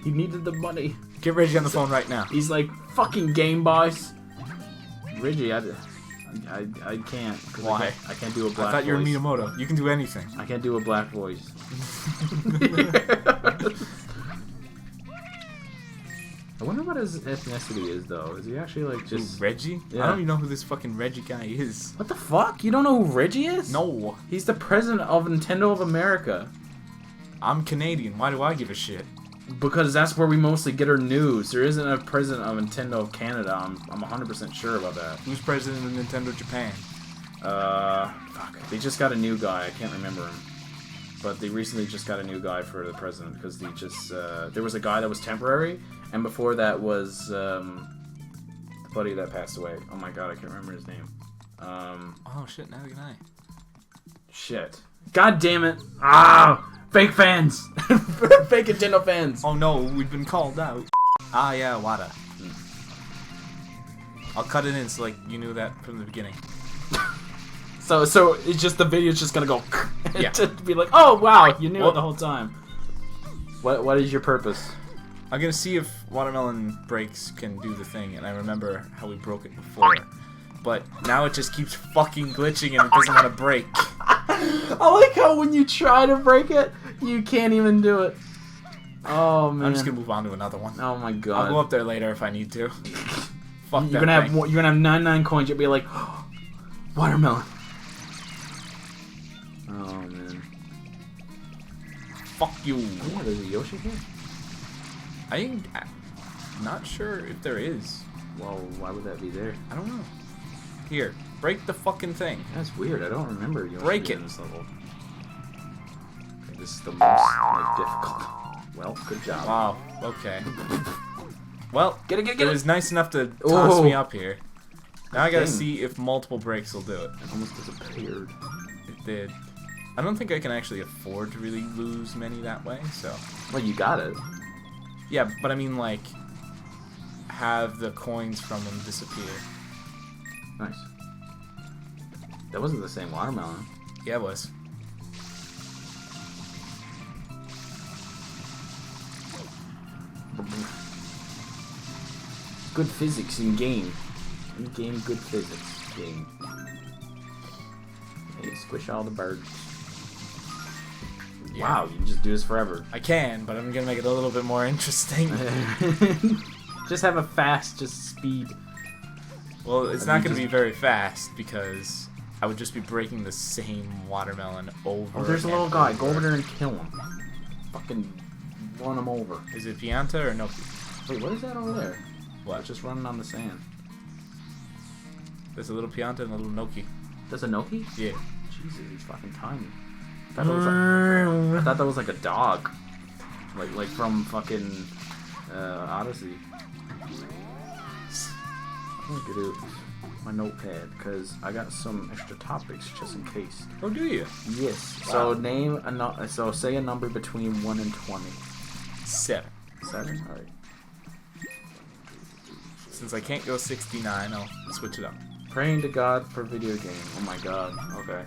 He needed the money. Get Reggie on the phone right now. He's like, fucking Game Boys. Reggie, I can't. Why? I can't do a black voice. I thought you were Miyamoto. You can do anything. I can't do a black voice. I wonder what his ethnicity is, though. Is he actually, like, just... Who, Reggie? Yeah. I don't even know who this fucking Reggie guy is. What the fuck? You don't know who Reggie is? No. He's the president of Nintendo of America. I'm Canadian. Why do I give a shit? Because that's where we mostly get our news. There isn't a president of Nintendo of Canada. I'm 100% sure about that. Who's president of Nintendo Japan? Fuck. They just got a new guy. I can't remember him. But they recently just got a new guy for the president because they just there was a guy that was temporary, and before that was the buddy that passed away. Oh my god, I can't remember his name. Oh shit! Now can I? Shit. God damn it! Ah, fake fans, fake Nintendo fans. Oh no, we've been called out. Ah yeah, Wada. I'll cut it in so like you knew that from the beginning. So it's just the video's just gonna go yeah. to be like, oh wow, you knew it the whole time. What is your purpose? I'm gonna see if watermelon breaks can do the thing, and I remember how we broke it before. But now it just keeps fucking glitching and it doesn't want to break. I like how when you try to break it, you can't even do it. Oh man. I'm just gonna move on to another one. Oh my god. I'll go up there later if I need to. Fuck you're that gonna have 99 coins. You'll be like, oh, watermelon. Oh man. Fuck you. Oh, yeah, there's a Yoshi here. I'm not sure if there is. Well, why would that be there? I don't know. Here, break the fucking thing. That's weird. I don't remember Yoshi break it. in this level. Okay, this is the most like, difficult. Well, good job. Wow. Okay. Well, get it. It was nice enough to toss me up here. Now I gotta see if multiple breaks will do it. It almost disappeared. It did. I don't think I can actually afford to really lose many that way, so... Well, you got it. Yeah, but I mean, like, have the coins from them disappear. Nice. That wasn't the same watermelon. Yeah, it was. Good physics in game. In game, good physics. Game. Hey, squish all the birds. Yeah. Wow, you can just do this forever. I can, but I'm gonna make it a little bit more interesting. Just have a fast, just speed. Well, it's not gonna be very fast because I would just be breaking the same watermelon over. Oh, there's a little guy. Go over there and kill him. Fucking run him over. Is it Pianta or no? Wait, what is that over there? What? It's just running on the sand. There's a little Pianta and a little Noki. That's a Noki? Yeah. Jesus, he's fucking tiny. I thought that was like a dog. Like from fucking Odyssey. I'm gonna get out my notepad because I got some extra topics just in case. Oh, do you? Yes. Wow. So say a number between 1 and 20. 7. 7? Alright. Since I can't go 69, I'll switch it up. Praying to God for video game. Oh my god. Okay.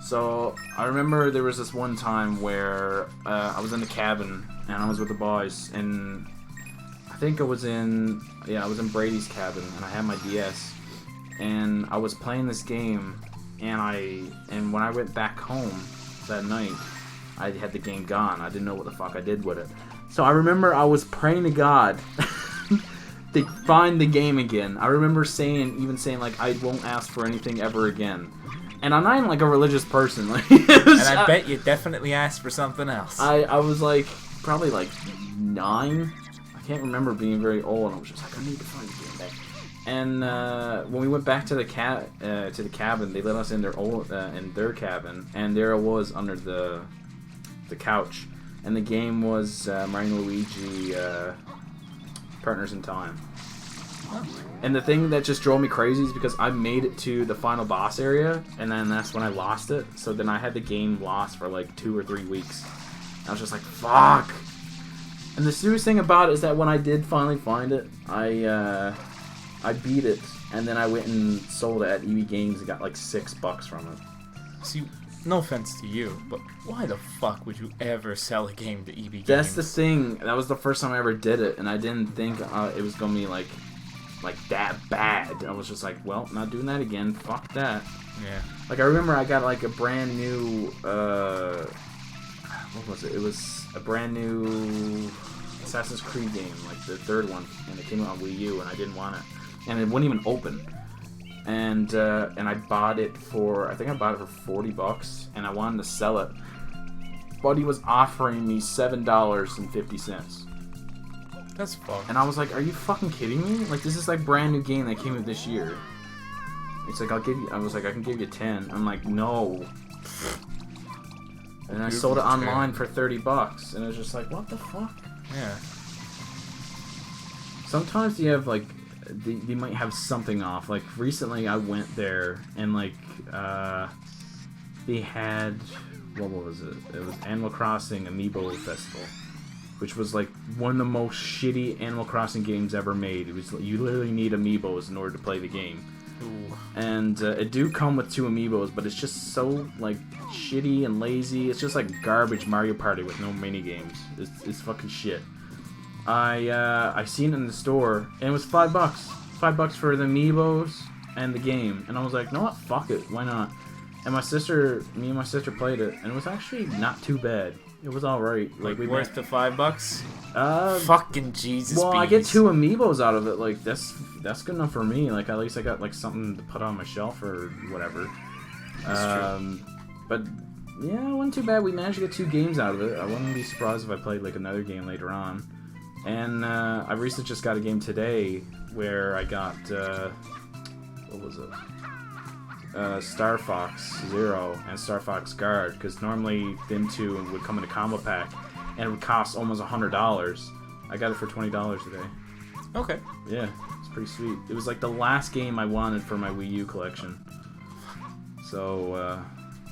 So, I remember there was this one time where I was in the cabin, and I was with the boys, and I think I was in Brady's cabin, and I had my DS, and I was playing this game, and when I went back home that night, I had the game gone. I didn't know what the fuck I did with it. So I remember I was praying to God to find the game again. I remember even saying like, I won't ask for anything ever again. And I'm not even like a religious person. Like, and I bet you definitely asked for something else. I was like probably like 9. I can't remember being very old. I was just like, I need to find the game back. And when we went back to the cabin, they let us in their cabin, and there it was under the couch. And the game was Mario and Luigi Partners in Time. And the thing that just drove me crazy is because I made it to the final boss area, and then that's when I lost it. So then I had the game lost for like 2 or 3 weeks. I was just like, fuck. And the serious thing about it is that when I did finally find it, I beat it, and then I went and sold it at EB Games and got like $6 from it. See, no offense to you, but why the fuck would you ever sell a game to EB Games? That's the thing. That was the first time I ever did it, and I didn't think it was gonna be like that bad. I was just like, well, not doing that again. Fuck that. Yeah. Like I remember I got like a brand new what was it? It was a brand new Assassin's Creed game, like the third one, and it came out on Wii U, and I didn't want it, and it wouldn't even open. And I bought it for, I think I bought it for $40, and I wanted to sell it, but he was offering me $7.50. That's fucked. And I was like, "Are you fucking kidding me? Like, this is like brand new game that came out this year." It's like, I was like, "I can give you 10." I'm like, "No." And I sold it online for $30, and it was just like, "What the fuck?" Yeah. Sometimes you have like, they might have something off. Like recently, I went there and like, they had, what was it? It was Animal Crossing Amiibo Festival, which was like one of the most shitty Animal Crossing games ever made. It was, you literally need amiibos in order to play the game. Ooh. And it do come with 2 amiibos, but it's just so like shitty and lazy. It's just like garbage Mario Party with no mini games. It's fucking shit. I seen it in the store, and it was $5. $5 for the amiibos and the game, and I was like, no, what? Fuck it, why not? And me and my sister played it, and it was actually not too bad. It was all right. Like, we worth the $5? Fucking Jesus. Well, bees. I get 2 amiibos out of it. Like, that's good enough for me. Like, at least I got like something to put on my shelf or whatever. That's true. But yeah, it wasn't too bad. We managed to get 2 games out of it. I wouldn't be surprised if I played like another game later on. And I recently just got a game today where I got what was it? Star Fox Zero and Star Fox Guard, because normally them 2 would come in a combo pack and it would cost almost $100. I got it for $20 today. Okay. Yeah, it's pretty sweet. It was like the last game I wanted for my Wii U collection. So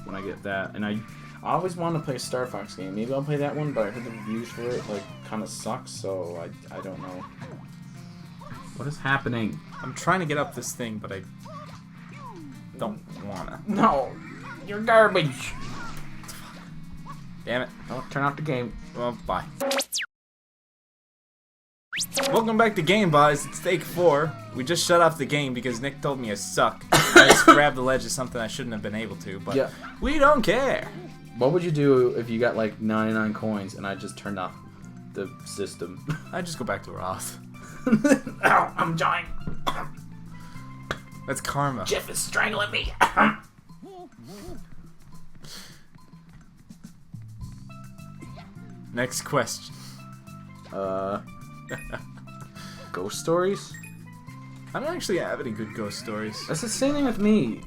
when I get that, and I always wanted to play a Star Fox game. Maybe I'll play that one, but I heard the reviews for it like kind of sucks, so I don't know. What is happening? I'm trying to get up this thing, but I don't wanna. No, you're garbage. Damn it. Oh, turn off the game. Well, bye. Welcome back to Game Boys. It's take 4. We just shut off the game because Nick told me I suck. I just grabbed the ledge of something I shouldn't have been able to, but yeah. We don't care. What would you do if you got like 99 coins and I just turned off the system? I'd just go back to Roth. Ow, I'm dying. That's karma. Jeff is strangling me. Next question. Ghost stories? I don't actually have any good ghost stories. That's the same thing with me.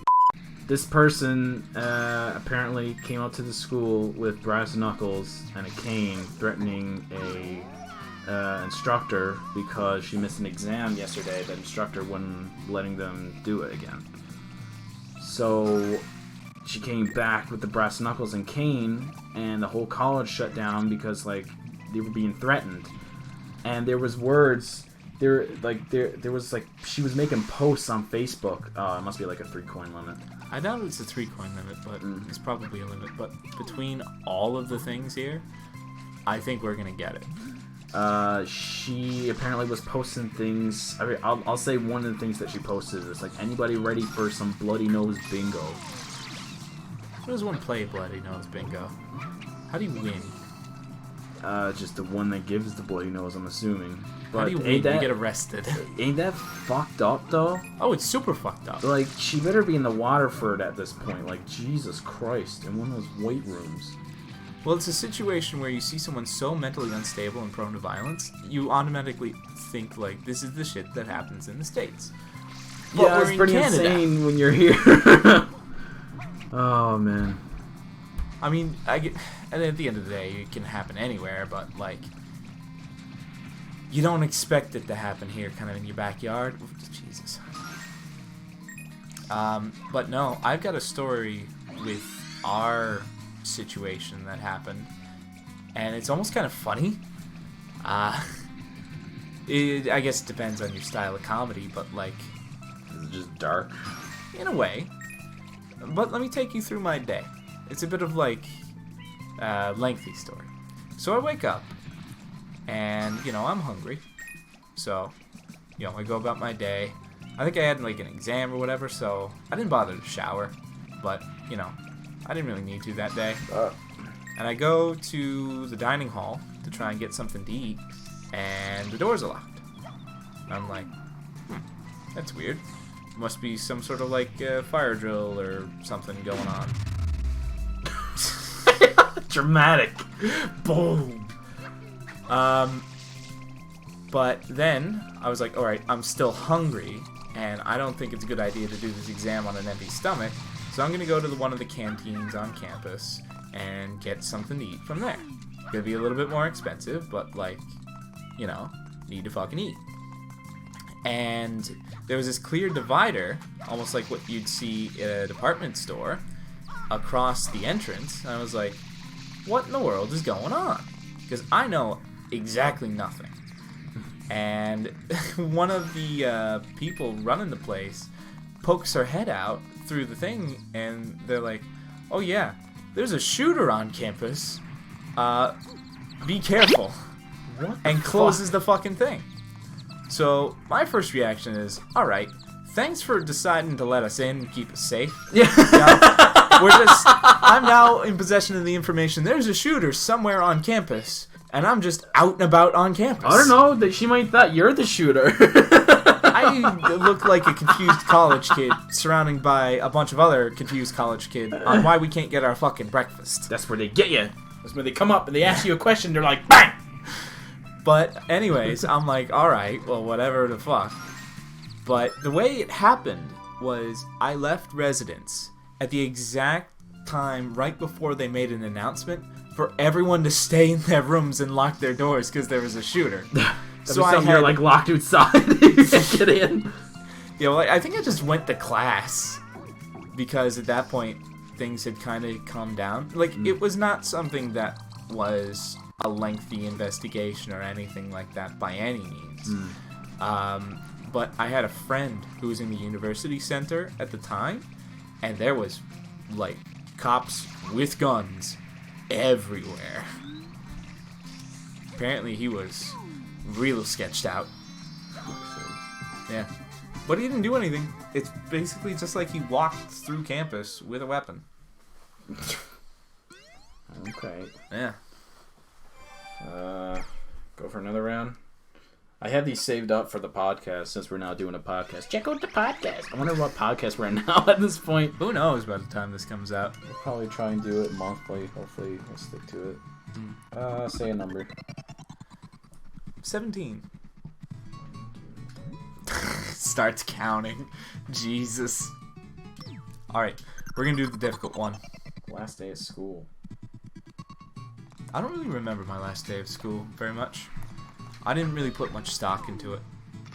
This person apparently came out to the school with brass knuckles and a cane, threatening a instructor because she missed an exam yesterday. The instructor wasn't letting them do it again. So she came back with the brass knuckles and cane, and the whole college shut down because like they were being threatened. And there was words. There was like she was making posts on Facebook. It must be like a 3-coin limit. I doubt it's a 3-coin limit, but it's probably a limit. But between all of the things here, I think we're gonna get it. She apparently was posting things. I mean, I'll say one of the things that she posted is like, anybody ready for some bloody nose bingo? How does one play bloody nose bingo? How do you win? Just the one that gives the bloody nose, I'm assuming. But how do you win? You get arrested. Ain't that fucked up though? Oh, it's super fucked up. Like, she better be in the water for it at this point. Like, Jesus Christ, in one of those weight rooms. Well, it's a situation where you see someone so mentally unstable and prone to violence, you automatically think, like, this is the shit that happens in the States. But yeah, it's pretty insane when you're here. Oh, man. I mean, and at the end of the day, it can happen anywhere, but, like, you don't expect it to happen here, kind of in your backyard. Jesus. But no, I've got a story with our situation that happened, and it's almost kind of funny. I guess it depends on your style of comedy, but like, is it just dark? In a way. But let me take you through my day. It's a bit of like lengthy story. So I wake up, and I'm hungry. So, I go about my day. I think I had like an exam or whatever, so I didn't bother to shower. But I didn't really need to that day. And I go to the dining hall to try and get something to eat, and the doors are locked. And I'm like, that's weird. Must be some sort of like fire drill or something going on. Dramatic. Boom. But then I was like, all right, I'm still hungry, and I don't think it's a good idea to do this exam on an empty stomach. So I'm gonna go to one of the canteens on campus and get something to eat from there. Gonna be a little bit more expensive, but like, need to fucking eat. And there was this clear divider, almost like what you'd see at a department store, across the entrance. And I was like, what in the world is going on? Because I know exactly nothing. And one of the people running the place pokes her head out through the thing, and they're like, oh yeah, there's a shooter on campus. Be careful. What? And closes the fucking thing. So my first reaction is, all right, thanks for deciding to let us in and keep us safe. Yeah. I'm now in possession of the information. There's a shooter somewhere on campus, and I'm just out and about on campus. I don't know. That she might thought you're the shooter. I look like a confused college kid surrounded by a bunch of other confused college kids on why we can't get our fucking breakfast. That's where they get you. That's where they come up and they ask you a question. They're like, bang! But anyways, I'm like, alright, well, whatever the fuck. But the way it happened was I left residence at the exact time right before they made an announcement for everyone to stay in their rooms and lock their doors because there was a shooter. So you're like locked outside. You can't get in. Yeah, well, I think I just went to class because at that point things had kind of calmed down. Like, it was not something that was a lengthy investigation or anything like that by any means. But I had a friend who was in the university center at the time, and there was, like, cops with guns everywhere. Apparently he was real sketched out. Yeah. But he didn't do anything. It's basically just like he walked through campus with a weapon. Okay. Yeah. Go for another round. I have these saved up for the podcast since we're now doing a podcast. Check out the podcast. I wonder what podcast we're in now at this point. Who knows by the time this comes out? We'll probably try and do it monthly. Hopefully we'll stick to it. Say a number. 17. Starts counting. Jesus. Alright, we're gonna do the difficult one. Last day of school. I don't really remember my last day of school very much. I didn't really put much stock into it.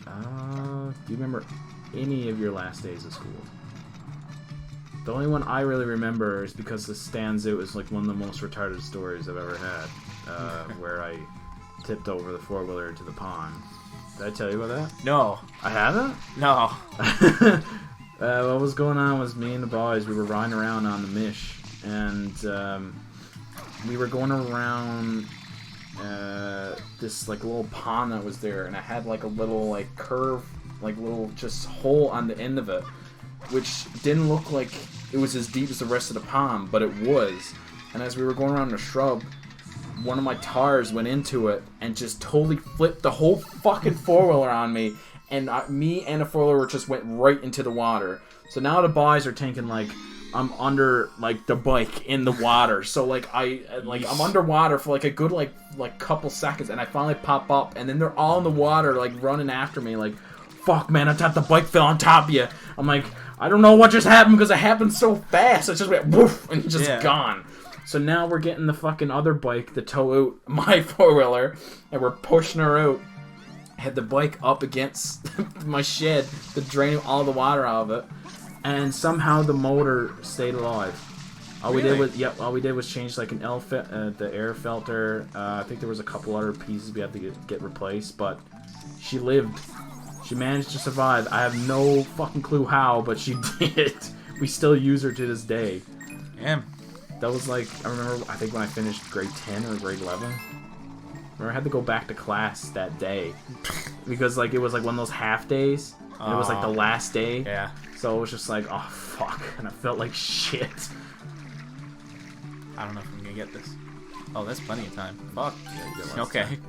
Do you remember any of your last days of school? The only one I really remember is because this stands out as like one of the most retarded stories I've ever had. Where I tipped over the four-wheeler into the pond. Did I tell you about that? No. I haven't? No. What was going on was me and the boys, we were riding around on the Mish, and we were going around this like little pond that was there, and it had like a little like curve, like little just hole on the end of it, which didn't look like it was as deep as the rest of the pond, but it was. And as we were going around the shrub, one of my tires went into it and just totally flipped the whole fucking four-wheeler on me, and me and the four-wheeler just went right into the water. So now the boys are thinking like I'm under like the bike in the water. So like I'm underwater for like a good like couple seconds, and I finally pop up, and then they're all in the water like running after me like, fuck man, I thought the bike fell on top of you. I'm like, I don't know what just happened because it happened so fast. It just went woof and just gone. So now we're getting the fucking other bike to tow out my four-wheeler, and we're pushing her out. I had the bike up against my shed to drain all the water out of it, and somehow the motor stayed alive. All we did was change like the air filter. I think there was a couple other pieces we had to get replaced, but she lived. She managed to survive. I have no fucking clue how, but she did. We still use her to this day. Yeah. That was like, I remember, I think when I finished grade 10 or grade 11. Remember, I had to go back to class that day. Because, like, it was like one of those half days. And it was like the last day. Yeah. So it was just like, oh, fuck. And I felt like shit. I don't know if I'm gonna get this. Oh, that's plenty of time. Fuck. Yeah, you did last Okay. time.